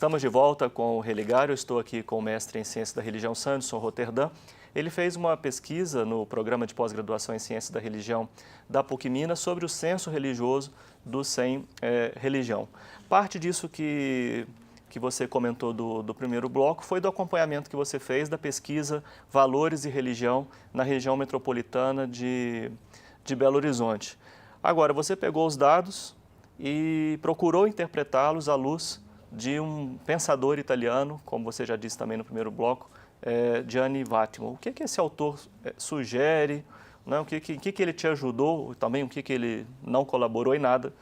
Estamos de volta com o Religar. Eu estou aqui com o mestre em Ciência da Religião, Sanderson Roterdã. Ele fez uma pesquisa no programa de pós-graduação em Ciência da Religião da PUC Minas sobre o censo religioso do Sem Religião. Parte disso que você comentou do primeiro bloco foi do acompanhamento que você fez da pesquisa Valores e Religião na região metropolitana de Belo Horizonte. Agora, você pegou os dados e procurou interpretá-los à luz de um pensador italiano, como você já disse também no primeiro bloco, Gianni Vattimo. O que esse autor sugere, né? O que ele te ajudou, também o que ele não colaborou em nada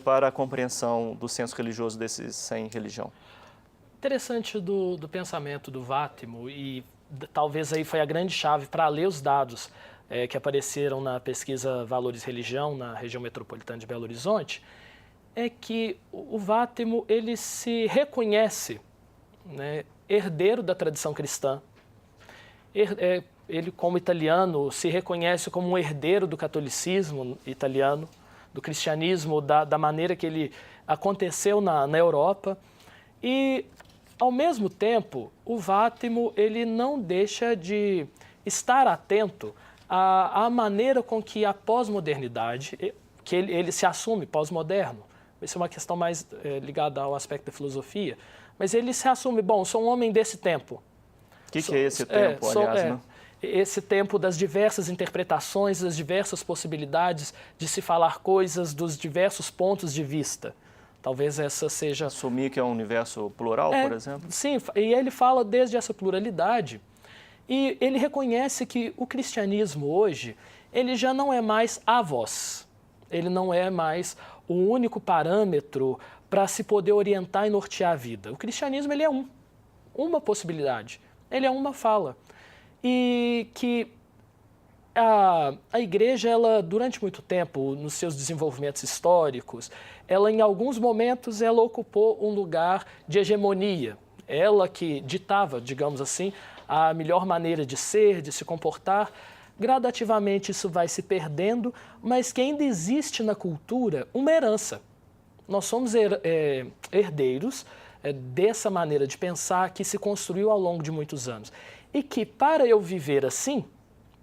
para a compreensão do senso religioso desses sem religião? Interessante do pensamento do Vattimo, e talvez aí foi a grande chave para ler os dados que apareceram na pesquisa Valores e Religião na região metropolitana de Belo Horizonte, é que o Vattimo ele se reconhece, né, herdeiro da tradição cristã. Ele, como italiano, se reconhece como um herdeiro do catolicismo italiano, do cristianismo, da maneira que ele aconteceu na Europa. E, ao mesmo tempo, o Vattimo ele não deixa de estar atento à maneira com que a pós-modernidade, que ele se assume pós-moderno, isso é uma questão mais ligada ao aspecto da filosofia, mas ele se assume, bom, sou um homem desse tempo. O que é esse tempo, aliás, né? Esse tempo das diversas interpretações, das diversas possibilidades de se falar coisas dos diversos pontos de vista. Talvez essa seja... Assumir que é um universo plural, por exemplo? Sim, e ele fala desde essa pluralidade, e ele reconhece que o cristianismo hoje, ele já não é mais a voz, ele não é mais o único parâmetro para se poder orientar e nortear a vida. O cristianismo ele é uma possibilidade, ele é uma fala. E que a igreja, ela, durante muito tempo, nos seus desenvolvimentos históricos, ela em alguns momentos ela ocupou um lugar de hegemonia. Ela que ditava, digamos assim, a melhor maneira de ser, de se comportar. Gradativamente isso vai se perdendo, mas que ainda existe na cultura uma herança. Nós somos herdeiros dessa maneira de pensar que se construiu ao longo de muitos anos. E que para eu viver assim,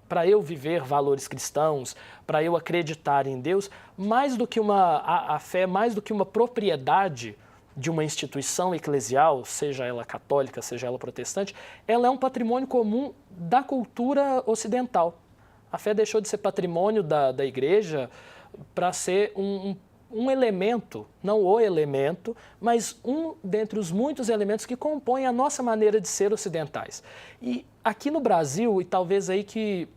para eu viver valores cristãos, para eu acreditar em Deus, mais do que a fé, mais do que uma propriedade de uma instituição eclesial, seja ela católica, seja ela protestante, ela é um patrimônio comum da cultura ocidental. A fé deixou de ser patrimônio da igreja para ser um elemento, não o elemento, mas um dentre os muitos elementos que compõem a nossa maneira de ser ocidentais. E aqui no Brasil, e talvez aí que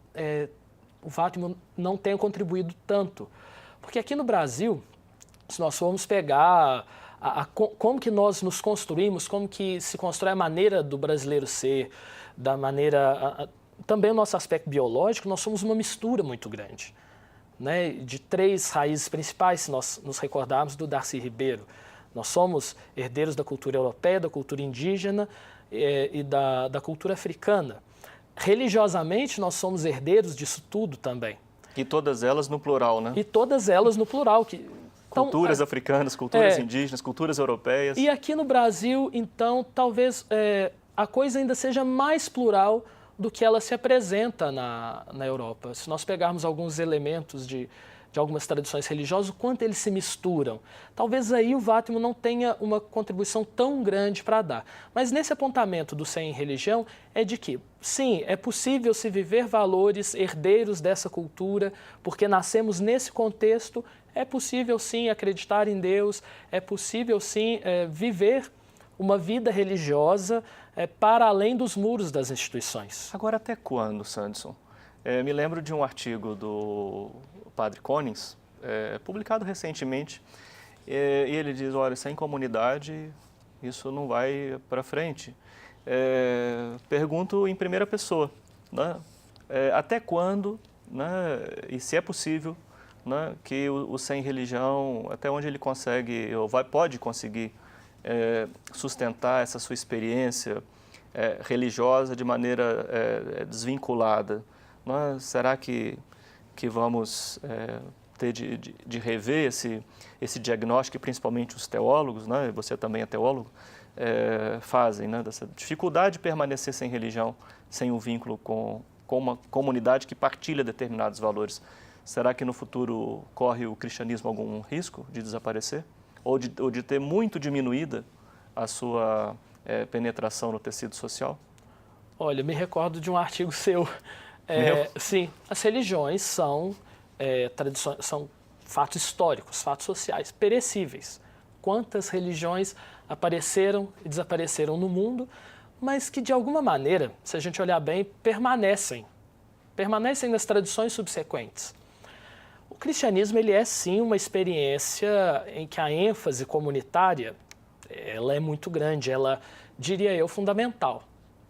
o Vattimo não tenha contribuído tanto, porque aqui no Brasil, se nós formos pegar como que nós nos construímos, como que se constrói a maneira do brasileiro ser, da maneira... Também o nosso aspecto biológico, nós somos uma mistura muito grande, né, de 3 raízes principais, se nós nos recordarmos do Darcy Ribeiro. Nós somos herdeiros da cultura europeia, da cultura indígena e da cultura africana. Religiosamente, nós somos herdeiros disso tudo também. E todas elas no plural, né? E todas elas no plural. Culturas africanas, culturas indígenas, culturas europeias. E aqui no Brasil, então, talvez a coisa ainda seja mais plural do que ela se apresenta na Europa. Se nós pegarmos alguns elementos de algumas tradições religiosas, o quanto eles se misturam. Talvez aí o Vattimo não tenha uma contribuição tão grande para dar. Mas nesse apontamento do Sem Religião é de que, sim, é possível se viver valores herdeiros dessa cultura, porque nascemos nesse contexto, é possível sim acreditar em Deus, é possível sim viver uma vida religiosa para além dos muros das instituições. Agora, até quando, Sanderson? Me lembro de um artigo do Padre Konins, publicado recentemente, e ele diz, olha, sem comunidade isso não vai para frente. Pergunto em primeira pessoa, né? Até quando, né, e se é possível, né, que o sem religião, até onde ele consegue, ou pode conseguir sustentar essa sua experiência religiosa de maneira desvinculada. Né? Será que vamos ter de rever esse diagnóstico, e principalmente os teólogos, né? Você também é teólogo, fazem, né? Dessa dificuldade de permanecer sem religião, sem um vínculo com uma comunidade que partilha determinados valores. Será que no futuro corre o cristianismo algum risco de desaparecer? Ou de ter muito diminuída a sua penetração no tecido social? Olha, me recordo de um artigo seu. Sim, as religiões são tradições, são fatos históricos, fatos sociais, perecíveis. Quantas religiões apareceram e desapareceram no mundo, mas que de alguma maneira, se a gente olhar bem, permanecem nas tradições subsequentes. O cristianismo, ele é sim uma experiência em que a ênfase comunitária, ela é muito grande, ela, diria eu, fundamental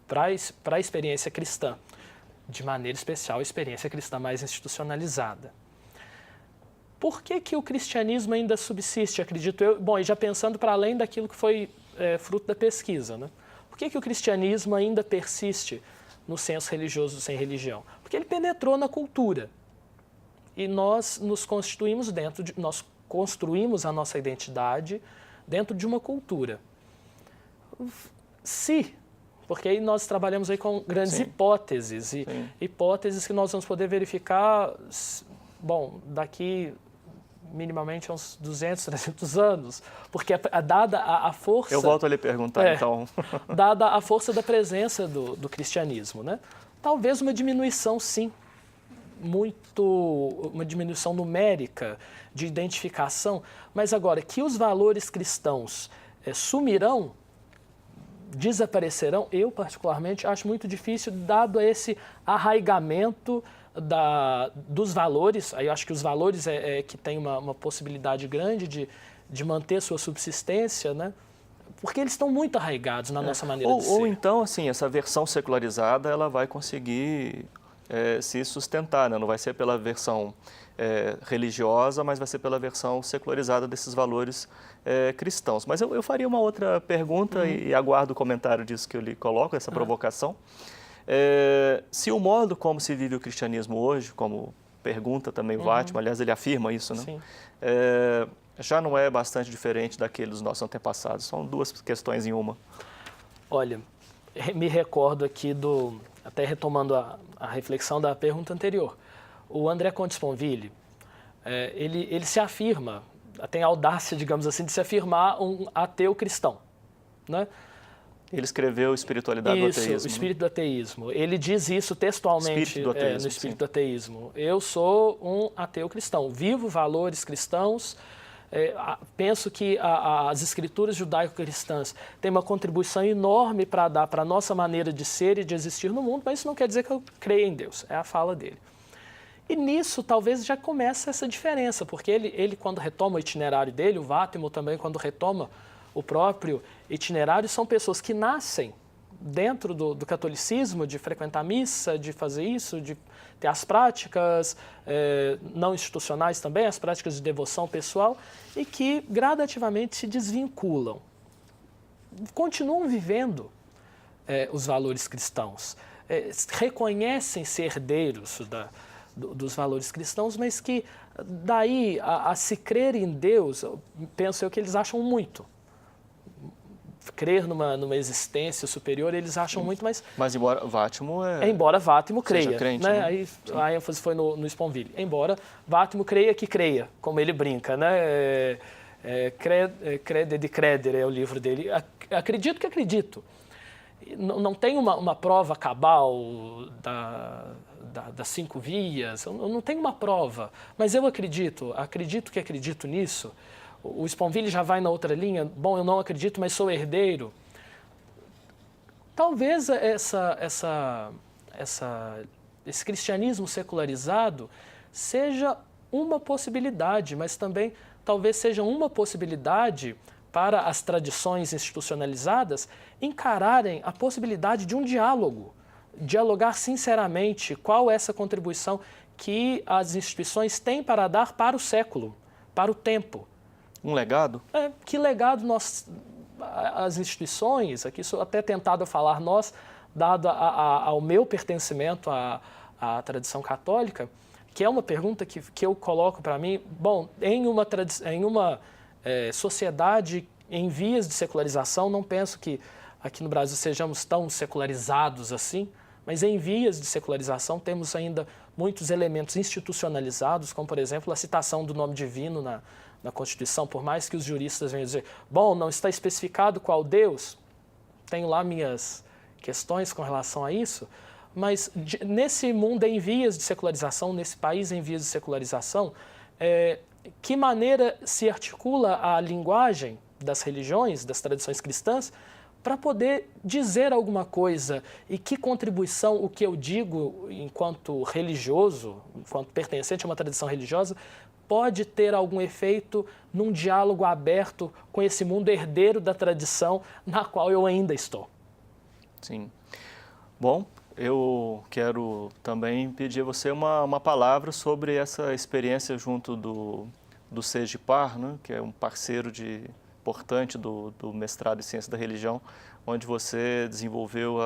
para a experiência cristã, de maneira especial a experiência cristã mais institucionalizada. Por que o cristianismo ainda subsiste, acredito eu? Bom, e já pensando para além daquilo que foi fruto da pesquisa, né? Por que o cristianismo ainda persiste no senso religioso sem religião? Porque ele penetrou na cultura. E nós nos constituímos nós construímos a nossa identidade dentro de uma cultura. Porque aí nós trabalhamos aí com grandes hipóteses, e hipóteses que nós vamos poder verificar, bom, daqui minimamente uns 200, 300 anos, porque dada a força... Eu volto a lhe perguntar, então. Dada a força da presença do cristianismo, né? Talvez uma diminuição, sim, uma diminuição numérica de identificação, mas agora, que os valores cristãos sumirão, desaparecerão, eu particularmente acho muito difícil, dado esse arraigamento dos valores. Aí eu acho que os valores que tem uma possibilidade grande de manter sua subsistência, né? Porque eles estão muito arraigados na nossa maneira de ser. Ou então, assim, essa versão secularizada ela vai conseguir se sustentar, né? Não vai ser pela versão religiosa, mas vai ser pela versão secularizada desses valores cristãos. Mas eu faria uma outra pergunta e aguardo o comentário disso que eu lhe coloco, essa provocação. Se o modo como se vive o cristianismo hoje, como pergunta também o Vattimo, aliás, ele afirma isso, né? Já não é bastante diferente daquele dos nossos antepassados. São duas questões em uma. Olha, me recordo aqui até retomando a reflexão da pergunta anterior, o André Comte Sponville, ele se afirma, tem a audácia, digamos assim, de se afirmar um ateu cristão, né? Ele escreveu Espiritualidade do Ateísmo. Isso, o Espírito do Ateísmo. Ele diz isso textualmente no Espírito do Ateísmo. Eu sou um ateu cristão, vivo valores cristãos, penso que as escrituras judaico-cristãs têm uma contribuição enorme para dar para a nossa maneira de ser e de existir no mundo, mas isso não quer dizer que eu creia em Deus, é a fala dele. E nisso talvez já comece essa diferença, porque ele quando retoma o itinerário dele, o Vattimo também quando retoma o próprio itinerário, são pessoas que nascem dentro do catolicismo, de frequentar a missa, de fazer isso, de ter as práticas não institucionais também, as práticas de devoção pessoal, e que gradativamente se desvinculam. Continuam vivendo os valores cristãos, reconhecem ser herdeiros dos valores cristãos, mas que daí a se crer em Deus, penso eu que eles acham muito. Crer numa existência superior, eles acham muito, mas... Mas embora Vattimo Embora Vattimo creia, seja crente, né? né? Aí a ênfase foi no Sponville. Embora Vattimo creia que creia, como ele brinca, né? Crede de credere é o livro dele. Acredito que acredito. Não tem uma prova cabal das 5 vias, eu não tenho uma prova, mas eu acredito que acredito nisso. O Sponville já vai na outra linha, bom, eu não acredito, mas sou herdeiro. Talvez esse cristianismo secularizado seja uma possibilidade, mas também talvez seja uma possibilidade para as tradições institucionalizadas encararem a possibilidade de um diálogo, dialogar sinceramente qual é essa contribuição que as instituições têm para dar para o século, para o tempo. Um legado? Que legado as instituições, aqui sou até tentado a falar nós, dado ao meu pertencimento à tradição católica, que é uma pergunta que eu coloco para mim, bom, em uma sociedade em vias de secularização. Não penso que aqui no Brasil sejamos tão secularizados assim, mas em vias de secularização temos ainda muitos elementos institucionalizados, como, por exemplo, a citação do nome divino na Constituição, por mais que os juristas venham dizer, bom, não está especificado qual Deus, tenho lá minhas questões com relação a isso, mas nesse mundo em vias de secularização, nesse país em vias de secularização, que maneira se articula a linguagem das religiões, das tradições cristãs, para poder dizer alguma coisa e que contribuição o que eu digo enquanto religioso, enquanto pertencente a uma tradição religiosa, pode ter algum efeito num diálogo aberto com esse mundo herdeiro da tradição na qual eu ainda estou. Sim. Bom, eu quero também pedir a você uma palavra sobre essa experiência junto do CEGIPAR, né, que é um parceiro importante do mestrado em Ciência da Religião, onde você desenvolveu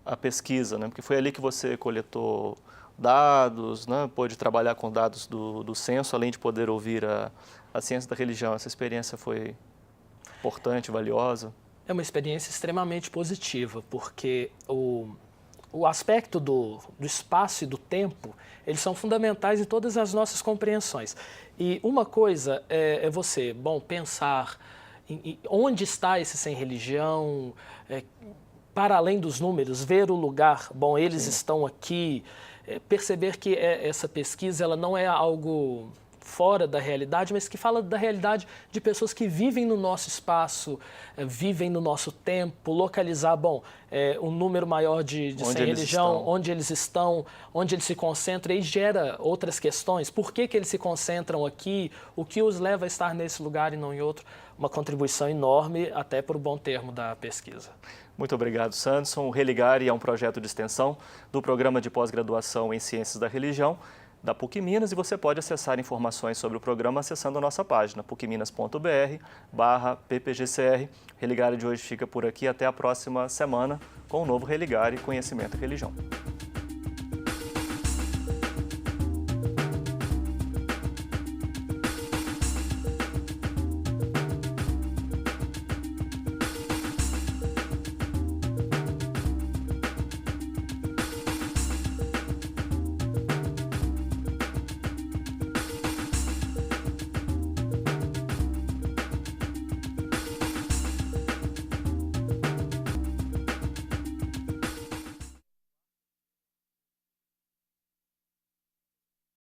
a pesquisa, né, porque foi ali que você coletou dados, né, pôde trabalhar com dados do censo, além de poder ouvir a ciência da religião. Essa experiência foi importante, valiosa? É uma experiência extremamente positiva, porque o aspecto do espaço e do tempo, eles são fundamentais em todas as nossas compreensões. E uma coisa é você, pensar em onde está esse sem religião, para além dos números, ver o lugar, eles estão aqui, perceber que essa pesquisa ela não é algo fora da realidade, mas que fala da realidade de pessoas que vivem no nosso espaço, vivem no nosso tempo, localizar, um número maior de sem religião, onde eles estão, onde eles se concentram, e gera outras questões. Por que eles se concentram aqui? O que os leva a estar nesse lugar e não em outro? Uma contribuição enorme, até por um bom termo da pesquisa. Muito obrigado, Sanderson. O Religare é um projeto de extensão do Programa de Pós-Graduação em Ciências da Religião da PUC Minas, e você pode acessar informações sobre o programa acessando a nossa página pucminas.br/ppgcr. Religare de hoje fica por aqui. Até a próxima semana com o novo Religare Conhecimento e Religião.